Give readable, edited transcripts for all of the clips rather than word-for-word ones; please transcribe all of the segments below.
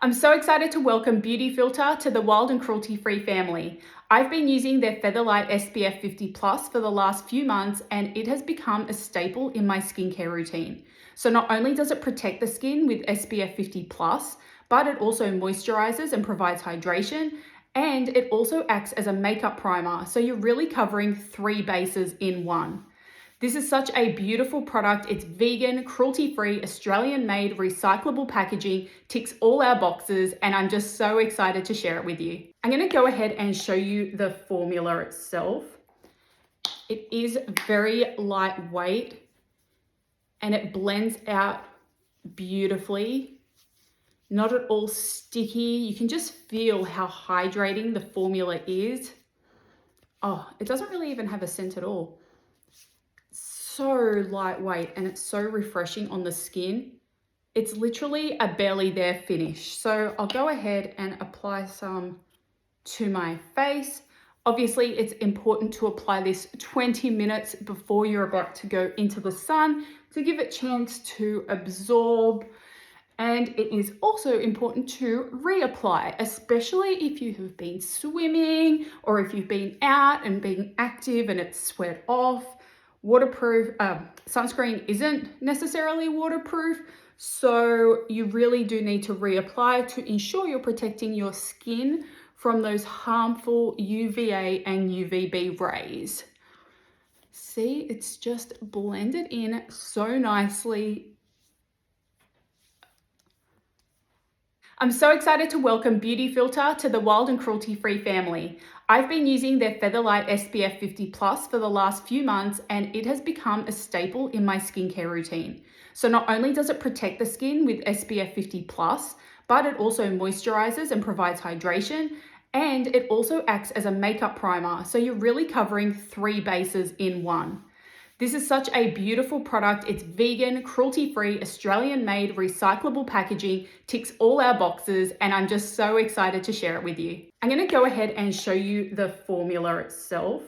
I'm so excited to welcome Beauti-fltr to the wild and cruelty-free family. I've been using their Feather Light SPF50 for the last few months, and it has become a staple in my skincare routine. So not only does it protect the skin with SPF50+, but it also moisturizes and provides hydration, and it also acts as a makeup primer. So you're really covering 3 bases in one. This is such a beautiful product. It's vegan, cruelty-free, Australian-made, recyclable packaging, ticks all our boxes, and I'm just so excited to share it with you. I'm going to go ahead and show you the formula itself. It is very lightweight and it blends out beautifully. Not at all sticky. You can just feel how hydrating the formula is. Oh, it doesn't really even have a scent at all. So lightweight and it's so refreshing on the skin. It's literally a barely there finish. So I'll go ahead and apply some to my face. Obviously, it's important to apply this 20 minutes before you're about to go into the sun to give it a chance to absorb. And it is also important to reapply, especially if you have been swimming or if you've been out and being active and it's sweat off. Waterproof, sunscreen isn't necessarily waterproof, so you really do need to reapply to ensure you're protecting your skin from those harmful UVA and UVB rays. See, it's just blended in so nicely. I'm so excited to welcome Beauti-fltr to the wild and cruelty-free family. I've been using their Feather Light SPF50 for the last few months, and it has become a staple in my skincare routine. So not only does it protect the skin with SPF50+, but it also moisturizes and provides hydration, and it also acts as a makeup primer. So you're really covering 3 bases in one. This is such a beautiful product. It's vegan, cruelty-free, Australian-made, recyclable packaging, ticks all our boxes, and I'm just so excited to share it with you. I'm going to go ahead and show you the formula itself.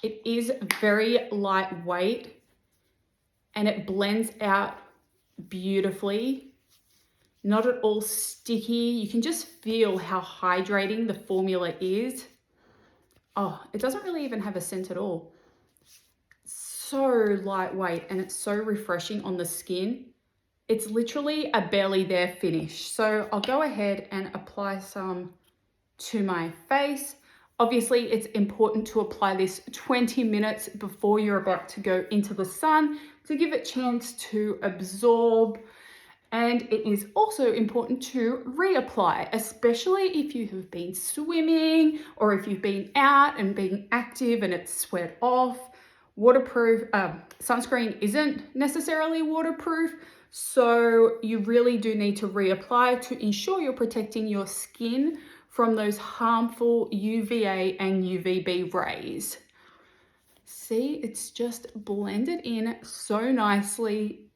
It is very lightweight and it blends out beautifully. Not at all sticky. You can just feel how hydrating the formula is. Oh, it doesn't really even have a scent at all. So lightweight and it's so refreshing on the skin. It's literally a barely there finish. So I'll go ahead and apply some to my face. Obviously, it's important to apply this 20 minutes before you're about to go into the sun to give it a chance to absorb. And it is also important to reapply, especially if you have been swimming or if you've been out and being active and it's sweat off. Waterproof, sunscreen isn't necessarily waterproof, so you really do need to reapply to ensure you're protecting your skin from those harmful UVA and UVB rays. See, it's just blended in so nicely.